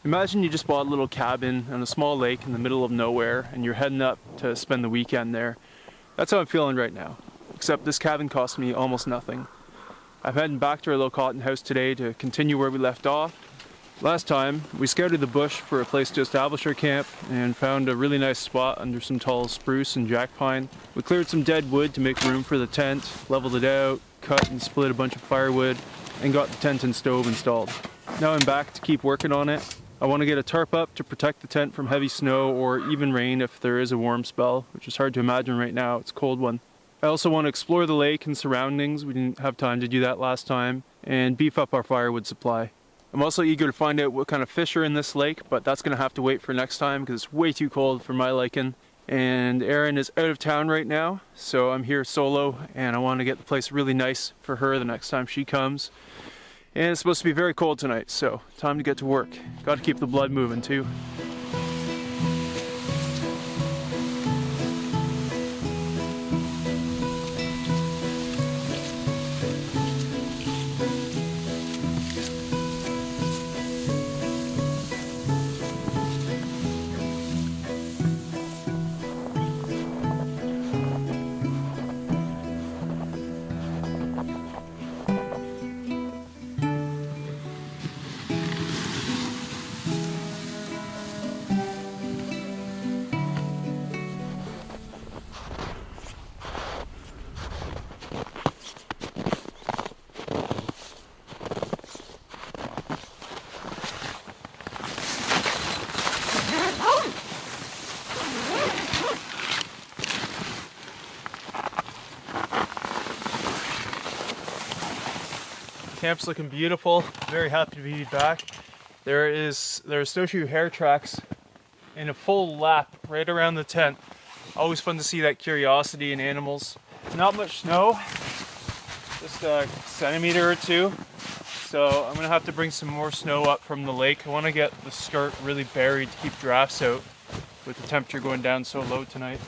Imagine you just bought a little cabin on a small lake in the middle of nowhere and you're heading up to spend the weekend there. That's how I'm feeling right now, except this cabin cost me almost nothing. I'm heading back to our little cotton house today to continue where we left off. Last time, we scouted the bush for a place to establish our camp and found a really nice spot under some tall spruce and jack pine. We cleared some dead wood to make room for the tent, leveled it out, cut and split a bunch of firewood, and got the tent and stove installed. Now I'm back to keep working on it. I want to get a tarp up to protect the tent from heavy snow or even rain if there is a warm spell, which is hard to imagine right now, it's a cold one. I also want to explore the lake and surroundings, we didn't have time to do that last time, and beef up our firewood supply. I'm also eager to find out what kind of fish are in this lake, but that's going to have to wait for next time because it's way too cold for my liking. And Erin is out of town right now, so I'm here solo and I want to get the place really nice for her the next time she comes. And it's supposed to be very cold tonight, so time to get to work. Got to keep the blood moving too. Camp's looking beautiful. Very happy to be back. There are snowshoe hair tracks in a full lap right around the tent. Always fun to see that curiosity in animals. Not much snow, just a centimeter or two. So I'm gonna have to bring some more snow up from the lake. I want to get the skirt really buried to keep drafts out with the temperature going down so low tonight.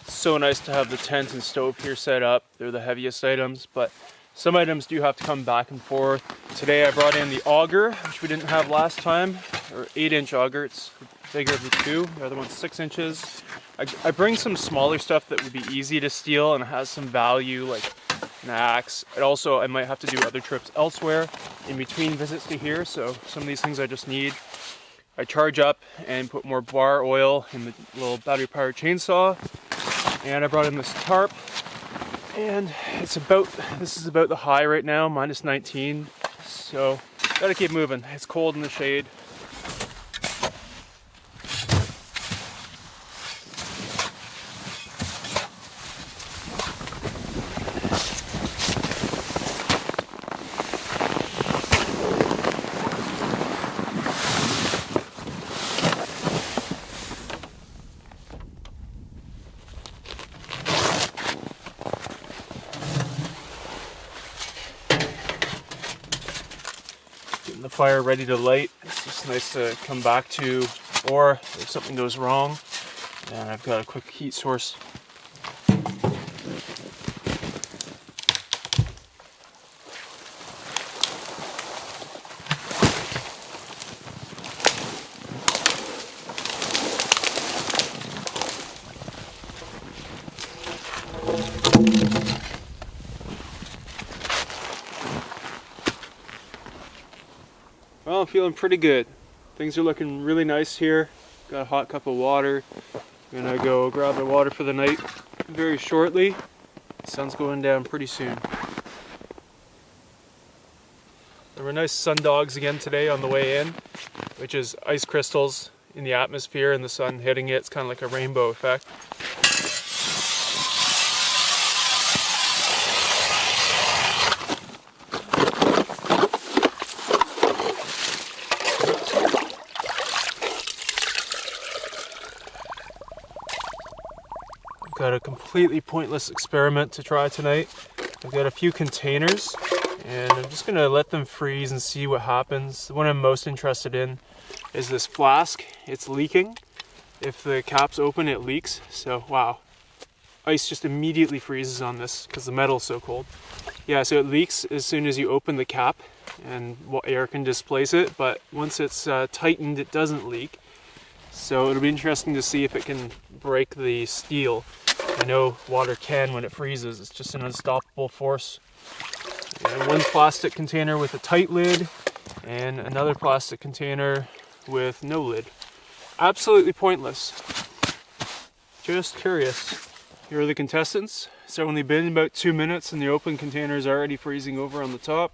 It's so nice to have the tent and stove here set up. They're the heaviest items, but some items do have to come back and forth. Today I brought in the auger, which we didn't have last time, or 8-inch auger. It's bigger of the two. The other one's 6 inches. I bring some smaller stuff that would be easy to steal and has some value, like an axe. And also I might have to do other trips elsewhere in between visits to here, so some of these things I just need. I charge up and put more bar oil in the little battery powered chainsaw. And I brought in this tarp. And this is about the high right now, minus 19. So, gotta keep moving. It's cold in the shade. The fire ready to light. It's just nice to come back to, or if something goes wrong, and I've got a quick heat source. Well, I'm feeling pretty good. Things are looking really nice here. Got a hot cup of water. I'm gonna go grab the water for the night very shortly. The sun's going down pretty soon. There were nice sun dogs again today on the way in, which is ice crystals in the atmosphere and the sun hitting it. It's kind of like a rainbow effect. Got a completely pointless experiment to try tonight. I've got a few containers and I'm just gonna let them freeze and see what happens. The one I'm most interested in is this flask. It's leaking. If the cap's open, it leaks. So wow, ice just immediately freezes on this because the metal's so cold. Yeah, so it leaks as soon as you open the cap. and air can displace it, but once it's tightened, it doesn't leak. So it'll be interesting to see if it can break the steel. I know water can when it freezes. It's just an unstoppable force. And one plastic container with a tight lid, and another plastic container with no lid. Absolutely pointless. Just curious. Here are the contestants. It's only been about 2 minutes and the open container is already freezing over on the top.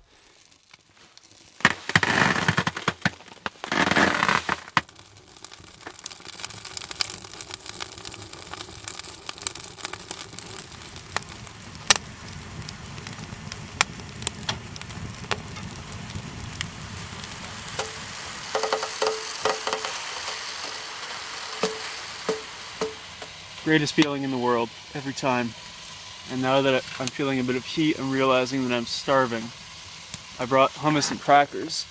Greatest feeling in the world, every time. And now that I'm feeling a bit of heat, I'm realizing that I'm starving. I brought hummus and crackers,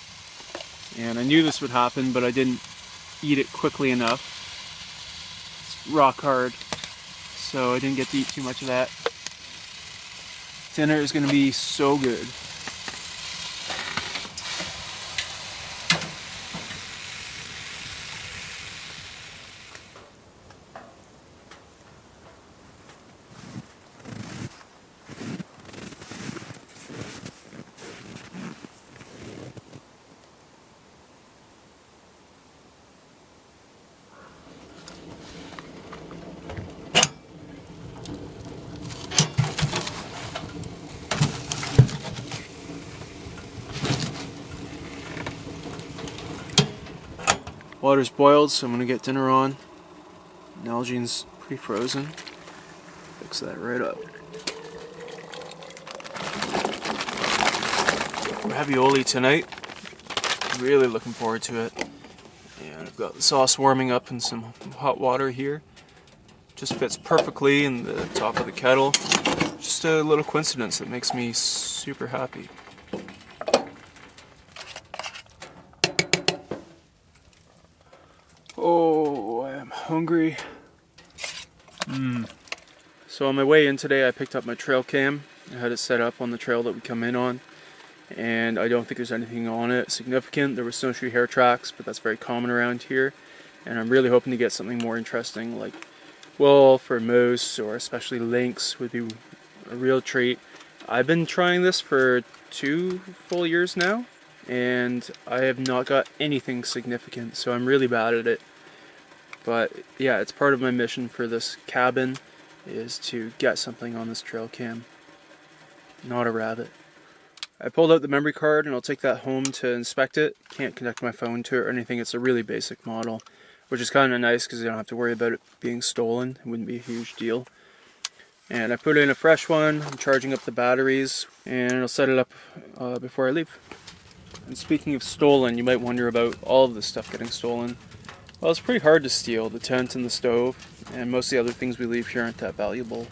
and I knew this would happen, but I didn't eat it quickly enough. It's rock hard, so I didn't get to eat too much of that. Dinner is going to be so good. Water's boiled, so I'm gonna get dinner on. Nalgene's pre-frozen. Fix that right up. Ravioli tonight. Really looking forward to it. And I've got the sauce warming up in some hot water here. Just fits perfectly in the top of the kettle. Just a little coincidence that makes me super happy. Oh, I am hungry. So on my way in today, I picked up my trail cam. I had it set up on the trail that we come in on, and I don't think there's anything on it significant. There were snowshoe hare tracks, but that's very common around here, and I'm really hoping to get something more interesting like wolf or moose, or especially lynx would be a real treat. I've been trying this for 2 full years now, and I have not got anything significant, so I'm really bad at it. But yeah, it's part of my mission for this cabin is to get something on this trail cam. Not a rabbit. I pulled out the memory card and I'll take that home to inspect it. Can't connect my phone to it or anything. It's a really basic model, which is kind of nice because you don't have to worry about it being stolen. It wouldn't be a huge deal. And I put in a fresh one. I'm charging up the batteries and I'll set it up before I leave. And speaking of stolen, you might wonder about all of this stuff getting stolen. Well, it's pretty hard to steal. The tent and the stove, and most of the other things we leave here aren't that valuable.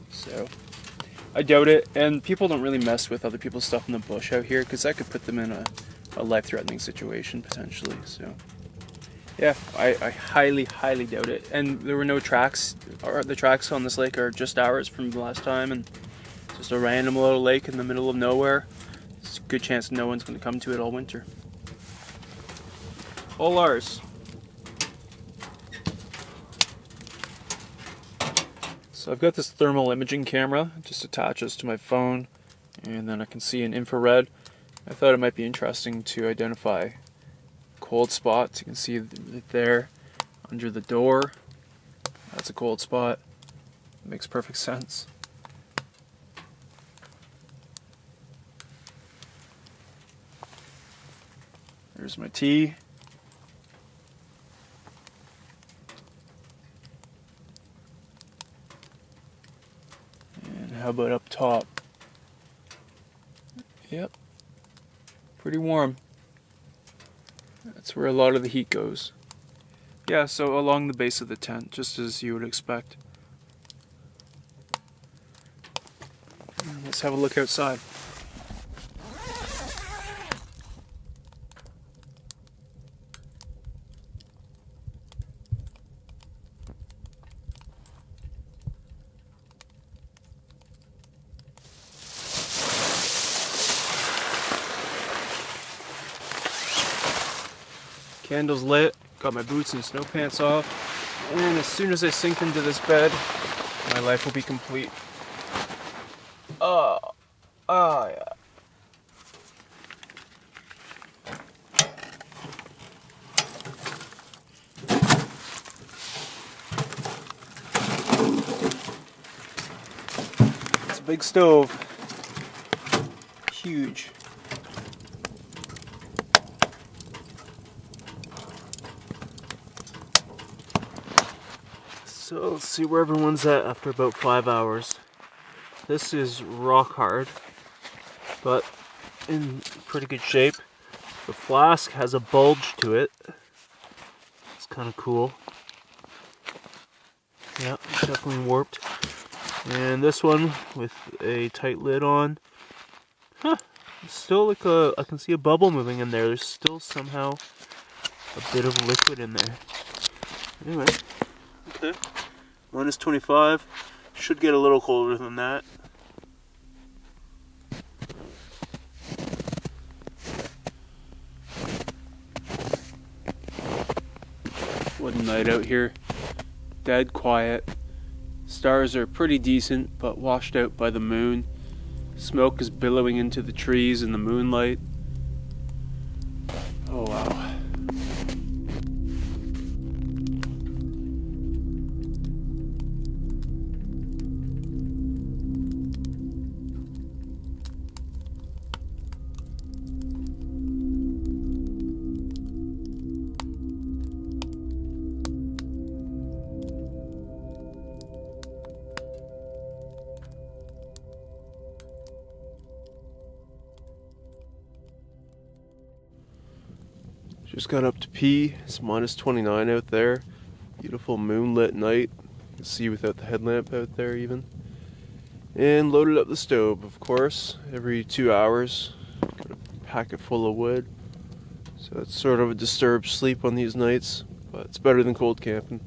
So, I doubt it. And people don't really mess with other people's stuff in the bush out here, because that could put them in a life-threatening situation, potentially. So, yeah, I highly, highly doubt it. And there were no tracks. The tracks on this lake are just ours from the last time, and it's just a random little lake in the middle of nowhere. It's a good chance no one's going to come to it all winter. All ours. So I've got this thermal imaging camera, it just attaches to my phone, and then I can see in infrared. I thought it might be interesting to identify cold spots. You can see it there under the door. That's a cold spot. It makes perfect sense. There's my tea. How about up top? Yep, pretty warm. That's where a lot of the heat goes. Yeah, so along the base of the tent, just as you would expect. Let's have a look outside. Candles lit, got my boots and snow pants off, and as soon as I sink into this bed, my life will be complete. Oh yeah. It's a big stove. Huge. So let's see where everyone's at after about 5 hours. This is rock hard, but in pretty good shape. The flask has a bulge to it. It's kind of cool. Yeah, definitely warped. And this one with a tight lid on. Huh, it's still like I can see a bubble moving in there. There's still somehow a bit of liquid in there. Anyway, okay. Minus 25. Should get a little colder than that. What a night out here. Dead quiet. Stars are pretty decent, but washed out by the moon. Smoke is billowing into the trees in the moonlight. Oh wow. Just got up to pee. It's minus 29 out there. Beautiful moonlit night. You can see without the headlamp out there even. And loaded up the stove, of course. Every 2 hours, got a packet full of wood. So it's sort of a disturbed sleep on these nights, but it's better than cold camping.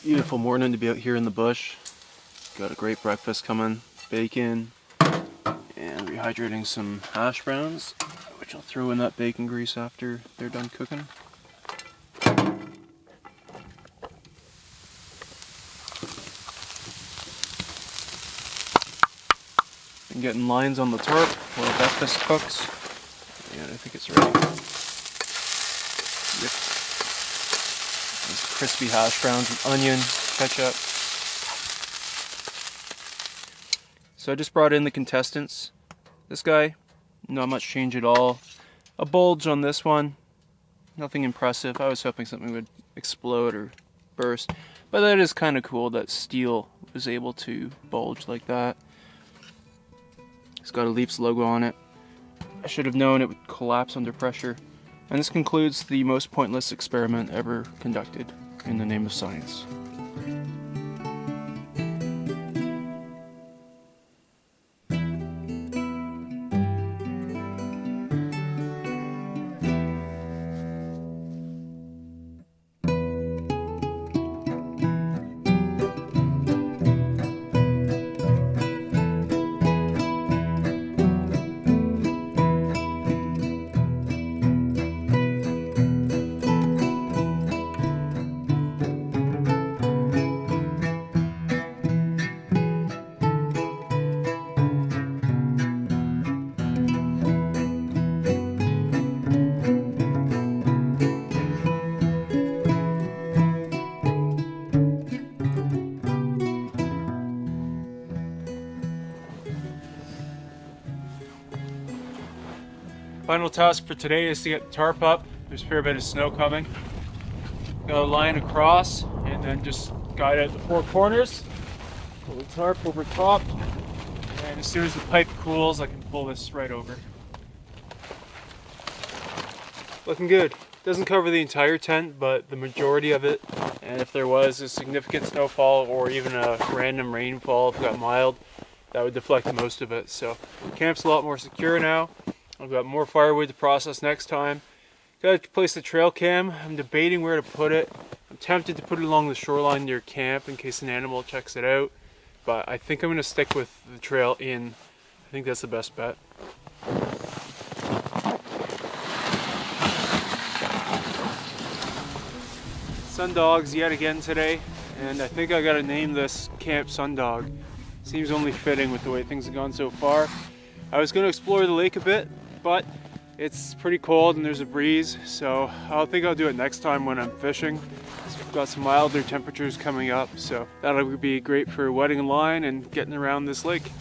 Beautiful morning to be out here in the bush. Got a great breakfast coming. Bacon and rehydrating some hash browns, which I'll throw in that bacon grease after they're done cooking. Been getting lines on the tarp while breakfast cooks. And I think it's ready. Yep. These crispy hash browns and onion, ketchup. So I just brought in the contestants. This guy, not much change at all. A bulge on this one, nothing impressive. I was hoping something would explode or burst, but that is kind of cool that steel was able to bulge like that. It's got a Leafs logo on it. I should have known it would collapse under pressure. And this concludes the most pointless experiment ever conducted in the name of science. Final task for today is to get the tarp up There's a fair bit of snow coming. Got a line across and then just guide out the four corners. Pull the tarp over top. And as soon as the pipe cools, I can pull this right over. Looking good. Doesn't cover the entire tent, but the majority of it. And if there was a significant snowfall or even a random rainfall, if it got mild, that would deflect most of it. So camp's a lot more secure now. I've got more firewood to process next time. Got to place the trail cam. I'm debating where to put it. I'm tempted to put it along the shoreline near camp in case an animal checks it out. But I think I'm going to stick with the trail in. I think that's the best bet. Sundogs yet again today, and I think I gotta name this Camp Sundog. Seems only fitting with the way things have gone so far. I was gonna explore the lake a bit, but it's pretty cold and there's a breeze, so I think I'll do it next time when I'm fishing. We've got some milder temperatures coming up, so that'll be great for wetting a line and getting around this lake.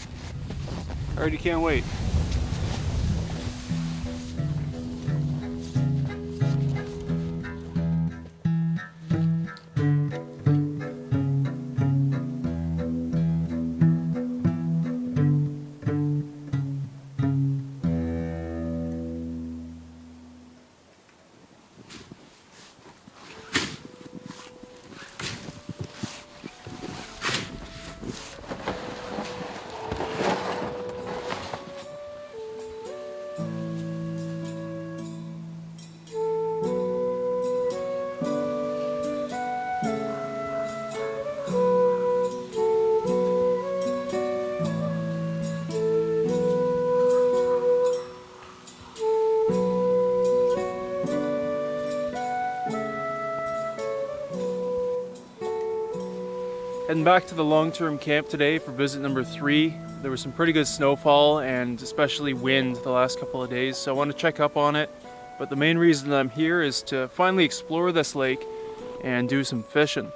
Already can't wait. Heading back to the long-term camp today for visit number 3. There was some pretty good snowfall and especially wind the last couple of days, so I want to check up on it. But the main reason that I'm here is to finally explore this lake and do some fishing.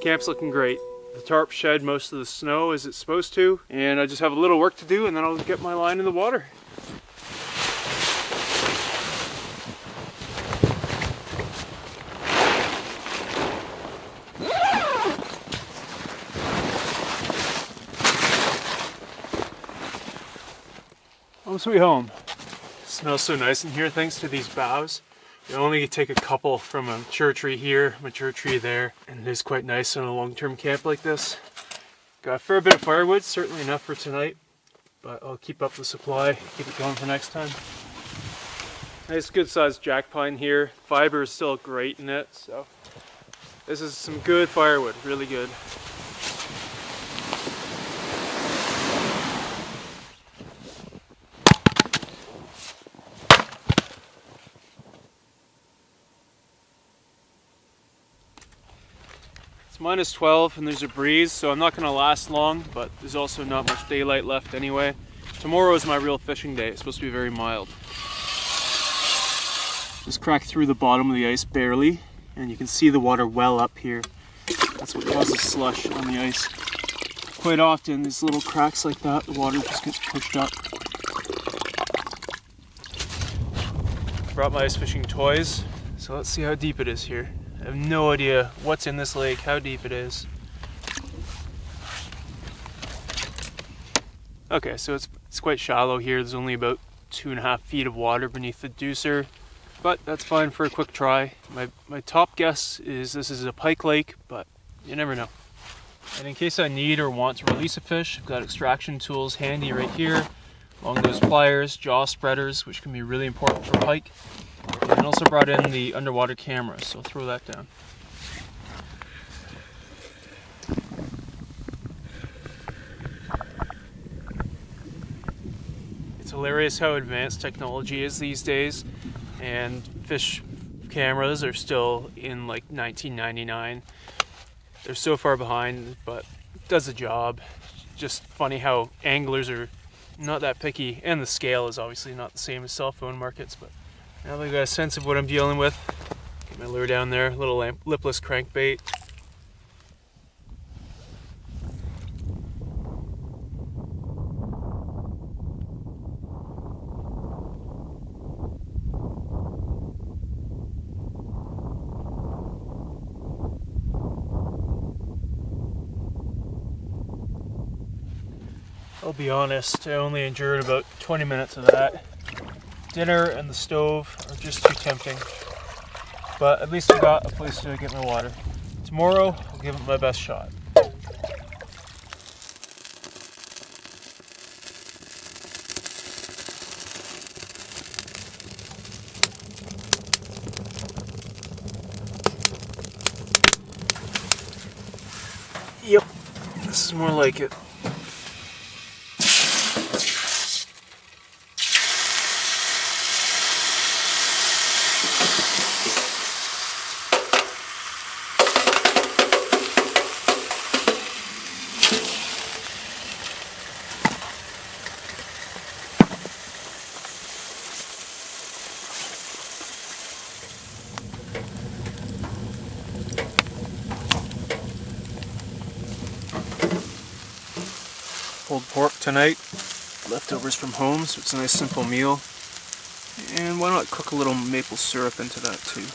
Camp's looking great. The tarp shed most of the snow as it's supposed to, and I just have a little work to do and then I'll get my line in the water. Home sweet home. It smells so nice in here thanks to these boughs. You only take a couple from a mature tree here, mature tree there, and it is quite nice on a long-term camp like this. Got a fair bit of firewood, certainly enough for tonight, but I'll keep up the supply, keep it going for next time. Nice good sized jack pine here. Fiber is still great in it, so this is some good firewood, really good. Minus 12 and there's a breeze, so I'm not going to last long, but there's also not much daylight left anyway. Tomorrow is my real fishing day. It's supposed to be very mild. Just cracked through the bottom of the ice barely, and you can see the water well up here. That's what causes slush on the ice. Quite often, these little cracks like that, the water just gets pushed up. Brought my ice fishing toys, so let's see how deep it is here. I have no idea what's in this lake, how deep it is. Okay, so it's quite shallow here. There's only about 2.5 feet of water beneath the deucer, but that's fine for a quick try. My top guess is this is a pike lake, but you never know. And in case I need or want to release a fish, I've got extraction tools handy right here, along those pliers, jaw spreaders, which can be really important for pike. And also brought in the underwater camera, so I'll throw that down. It's hilarious how advanced technology is these days, and fish cameras are still in like 1999. They're so far behind, but it does the job. Just funny how anglers are not that picky, and the scale is obviously not the same as cell phone markets, but now that I've got a sense of what I'm dealing with, get my lure down there, little lipless crankbait. I'll be honest, I only endured about 20 minutes of that. Dinner and the stove are just too tempting. But at least I got a place to get my water. Tomorrow, I'll give it my best shot. Yep, this is more like it. Pulled pork tonight, leftovers from home, so it's a nice simple meal. And why not cook a little maple syrup into that too?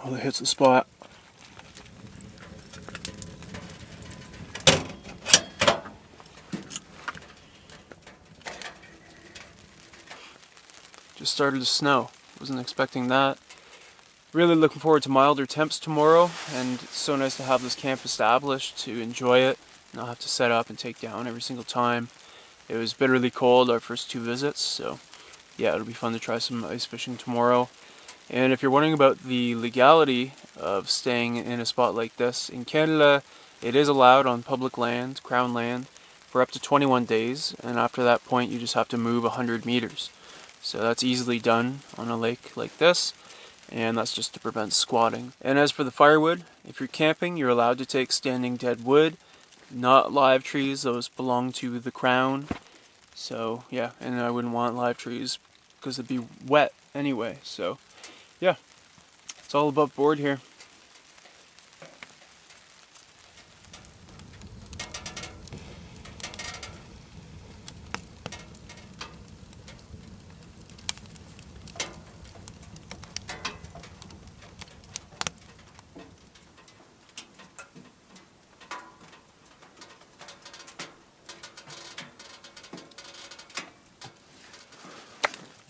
Oh, that hits the spot. Just started to snow. Wasn't expecting that. Really looking forward to milder temps tomorrow, and it's so nice to have this camp established to enjoy it, not have to set up and take down every single time. It was bitterly cold our first 2 visits, so yeah, it'll be fun to try some ice fishing tomorrow. And if you're wondering about the legality of staying in a spot like this, in Canada it is allowed on public land, crown land, for up to 21 days, and after that point you just have to move 100 meters. So that's easily done on a lake like this, and that's just to prevent squatting. And as for the firewood, if you're camping, you're allowed to take standing dead wood, not live trees. Those belong to the crown. So yeah, and I wouldn't want live trees because it'd be wet anyway. So yeah, it's all above board here.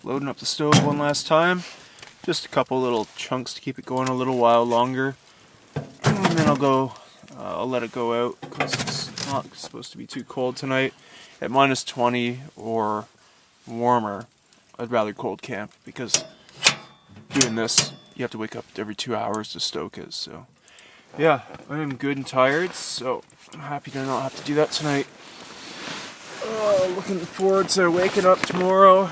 Loading up the stove one last time. Just a couple little chunks to keep it going a little while longer. And then I'll let it go out because it's not supposed to be too cold tonight. At minus 20 or warmer, I'd rather cold camp because doing this, you have to wake up every 2 hours to stoke it. So yeah, I am good and tired, so I'm happy to not have to do that tonight. Looking forward to waking up tomorrow,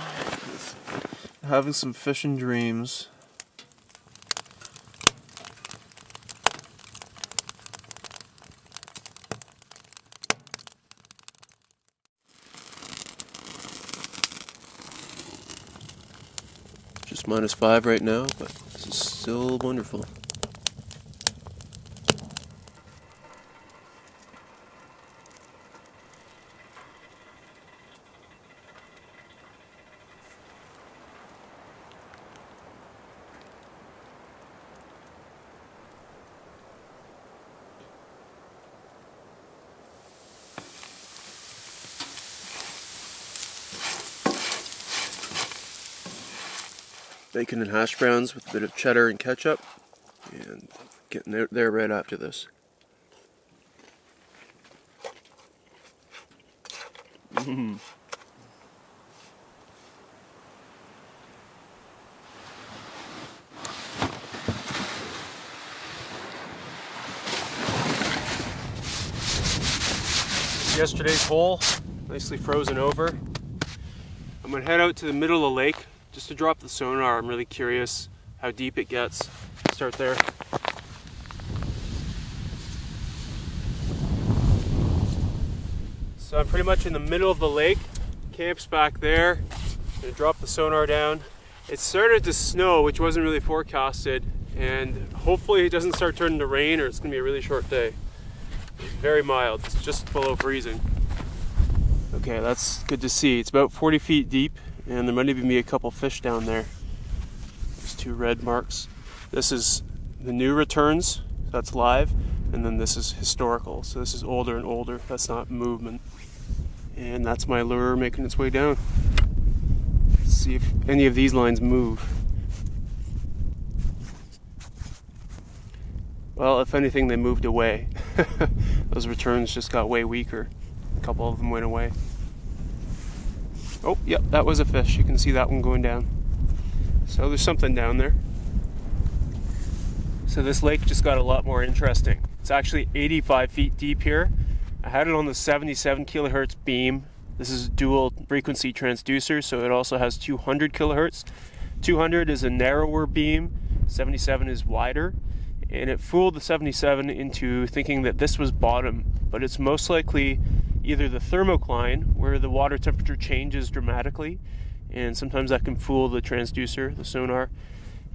having some fishing dreams. Just minus 5 right now, but this is still wonderful. Bacon and hash browns with a bit of cheddar and ketchup, and getting there right after this. Yesterday's hole, nicely frozen over. I'm gonna head out to the middle of the lake just to drop the sonar. I'm really curious how deep it gets. Start there. So I'm pretty much in the middle of the lake. Camp's back there. Gonna drop the sonar down. It started to snow, which wasn't really forecasted, and hopefully it doesn't start turning to rain or it's gonna be a really short day. It's very mild, it's just below freezing. Okay, that's good to see. It's about 40 feet deep, and there might even be a couple fish down there. Just two red marks. This is the new returns, that's live, and then this is historical. So this is older and older, that's not movement. And that's my lure making its way down. Let's see if any of these lines move. Well, if anything, they moved away. Those returns just got way weaker. A couple of them went away. Oh, yep, that was a fish. You can see that one going down. So there's something down there. So this lake just got a lot more interesting. It's actually 85 feet deep here. I had it on the 77 kilohertz beam. This is a dual frequency transducer, so it also has 200 kilohertz. 200 is a narrower beam, 77 is wider, and it fooled the 77 into thinking that this was bottom, but it's most likely either the thermocline, where the water temperature changes dramatically, and sometimes that can fool the transducer, the sonar,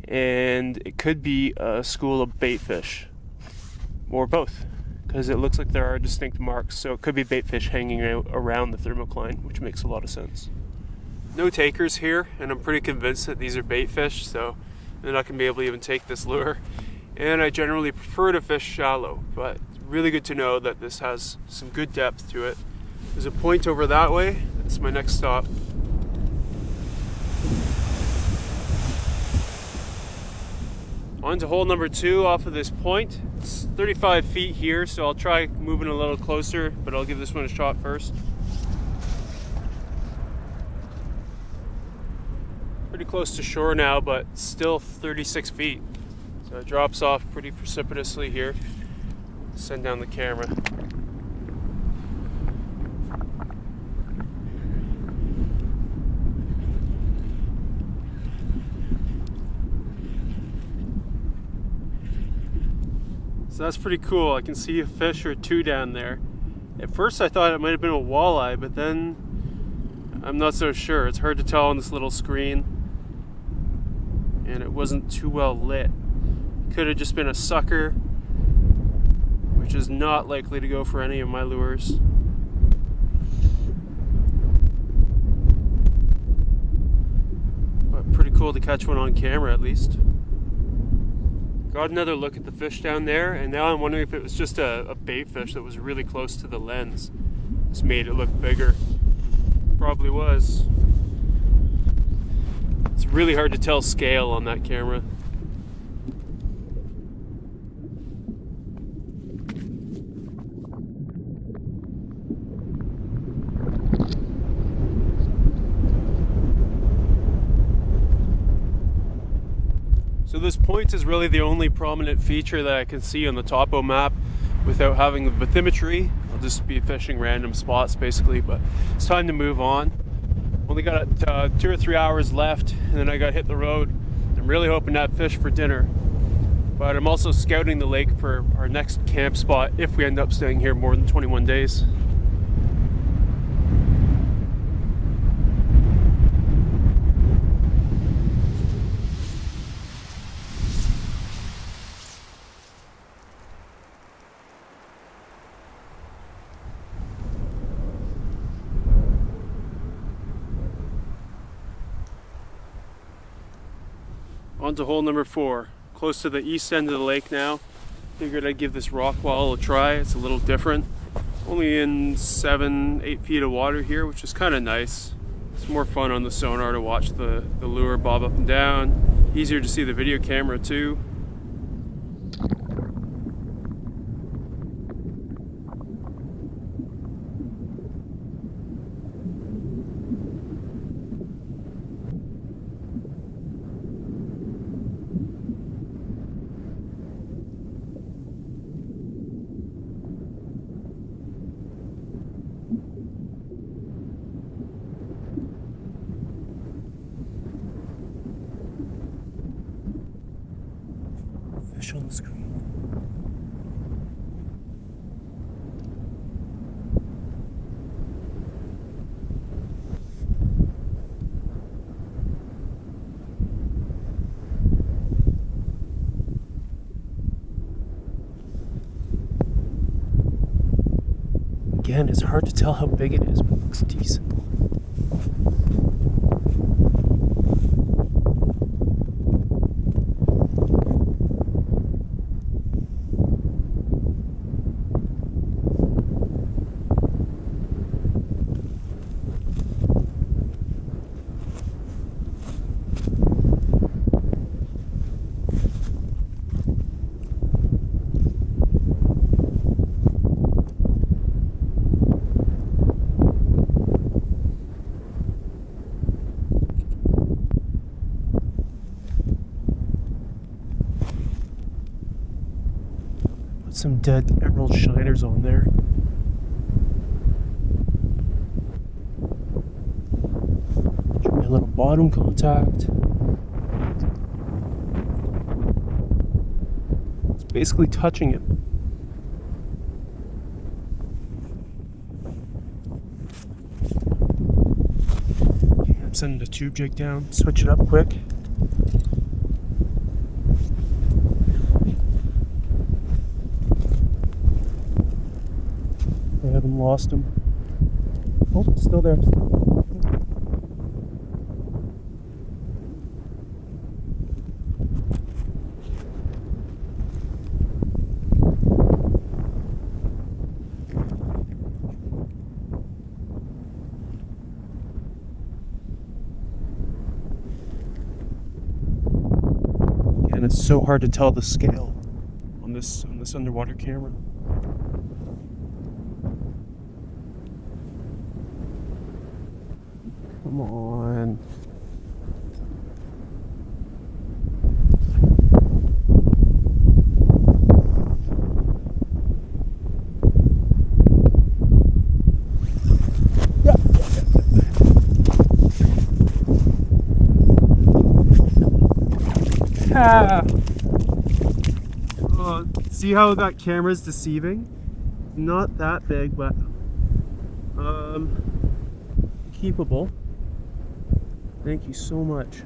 and it could be a school of bait fish, or both, because it looks like there are distinct marks, so it could be bait fish hanging out around the thermocline, which makes a lot of sense. No takers here, and I'm pretty convinced that these are bait fish, so they're not going to be able to even take this lure, and I generally prefer to fish shallow, but really good to know that this has some good depth to it. There's a point over that way. That's my next stop. On to hole number 2 off of this point. It's 35 feet here, so I'll try moving a little closer, but I'll give this one a shot first. Pretty close to shore now, but still 36 feet. So it drops off pretty precipitously here. Send down the camera. So that's pretty cool. I can see a fish or two down there. At first I thought it might have been a walleye, but then I'm not so sure. It's hard to tell on this little screen, and it wasn't too well lit. Could have just been a sucker, which is not likely to go for any of my lures. But pretty cool to catch one on camera at least. Got another look at the fish down there, and now I'm wondering if it was just a bait fish that was really close to the lens. This made it look bigger. Probably was. It's really hard to tell scale on that camera. So this point is really the only prominent feature that I can see on the topo map without having the bathymetry. I'll just be fishing random spots basically, but it's time to move on. Only got 2 or 3 hours left, and then I got to hit the road. I'm really hoping to have fish for dinner, but I'm also scouting the lake for our next camp spot if we end up staying here more than 21 days. On to hole number 4, close to the east end of the lake now. Figured I'd give this rock wall a try. It's a little different. Only in 7-8 feet of water here, which is kind of nice. It's more fun on the sonar to watch the lure bob up and down. Easier to see the video camera too. Fish on the screen. Again, it's hard to tell how big it is, but it looks decent. some dead emerald shiners on there. Try a little bottom contact. It's basically touching it. Okay, I'm sending the tube jig down, switch it up quick. I haven't lost him. Oh, still there. And it's so hard to tell the scale on this underwater camera. Come on. Yeah. Ah. See how that camera's deceiving? Not that big, but keepable. Thank you so much.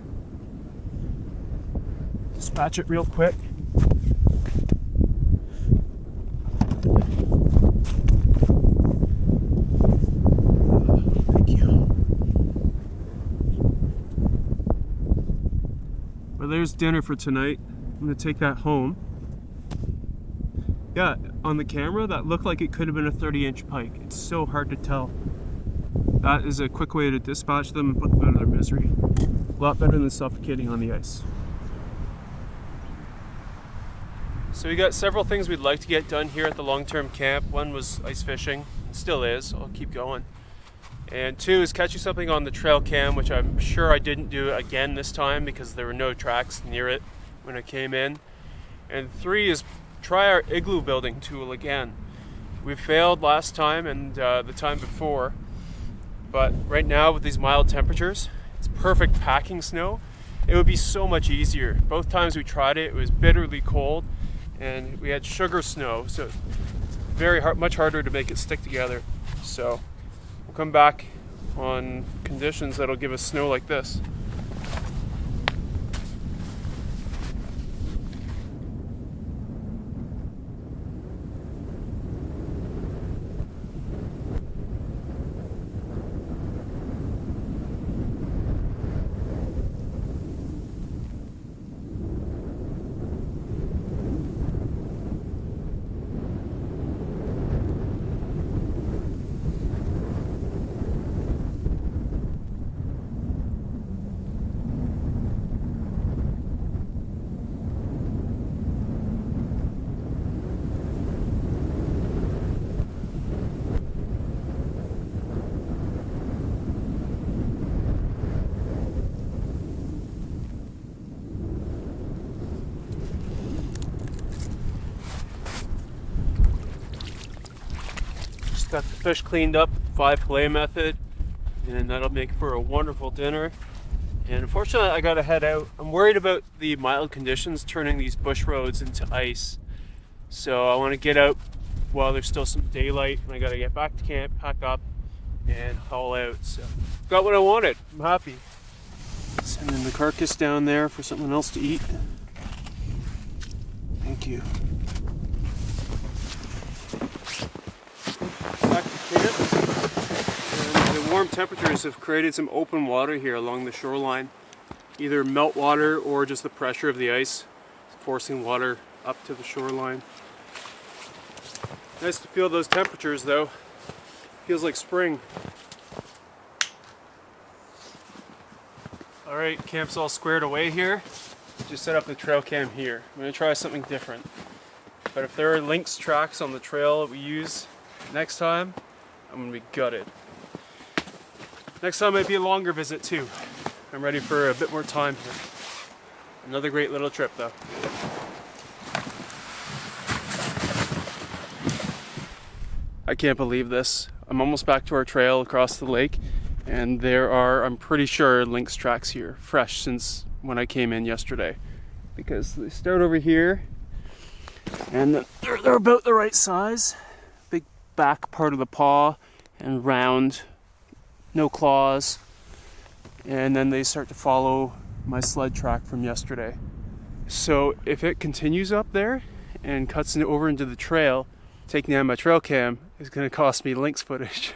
Dispatch it real quick. Thank you. Well, there's dinner for tonight. I'm gonna take that home. Yeah, on the camera, that looked like it could have been a 30-inch pike. It's so hard to tell. That is a quick way to dispatch them and put them out of their misery. A lot better than suffocating on the ice. So we got several things we'd like to get done here at the long-term camp. One was ice fishing, it still is, I'll keep going. And two is catching something on the trail cam, which I'm sure I didn't do again this time because there were no tracks near it when I came in. And three is try our igloo building tool again. We failed last time and the time before. But right now with these mild temperatures, it's perfect packing snow. It would be so much easier. Both times we tried it, it was bitterly cold and we had sugar snow, so it's very hard, much harder to make it stick together. So we'll come back on conditions that'll give us snow like this. Got the fish cleaned up, 5 fillet method, and that'll make for a wonderful dinner. And unfortunately I gotta head out. I'm worried about the mild conditions turning these bush roads into ice. So I want to get out while there's still some daylight, and I gotta get back to camp, pack up, and haul out. So got what I wanted, I'm happy. Sending the carcass down there for something else to eat. Thank you. Back to camp, and the warm temperatures have created some open water here along the shoreline, either meltwater or just the pressure of the ice forcing water up to the shoreline. Nice to feel those temperatures though, feels like spring. Alright, camp's all squared away here. Just set up the trail cam here. I'm going to try something different, but if there are lynx tracks on the trail that we use next time, I'm going to be gutted. Next time might be a longer visit too. I'm ready for a bit more time here. Another great little trip though. I can't believe this. I'm almost back to our trail across the lake, and there are, I'm pretty sure, lynx tracks here, fresh since when I came in yesterday. Because they start over here, and they're about the right size. Big back part of the paw, and round, no claws. And then they start to follow my sled track from yesterday. So if it continues up there and cuts over into the trail, taking down my trail cam is going to cost me lynx footage.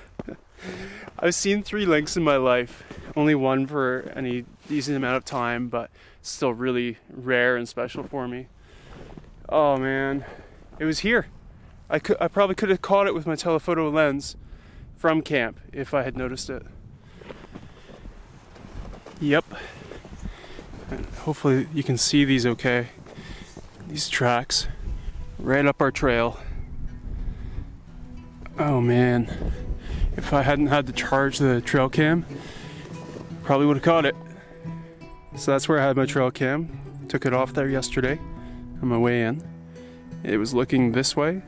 I've seen 3 lynx in my life, only one for any decent amount of time, but still really rare and special for me. Oh man, it was here. I probably could have caught it with my telephoto lens from camp if I had noticed it. Yep. And hopefully you can see these okay. These tracks right up our trail. Oh man, if I hadn't had to charge the trail cam, probably would have caught it. So that's where I had my trail cam. Took it off there yesterday on my way in. It was looking this way,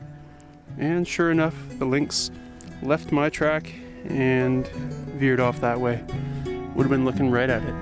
and sure enough, the lynx left my track and veered off that way. Would have been looking right at it.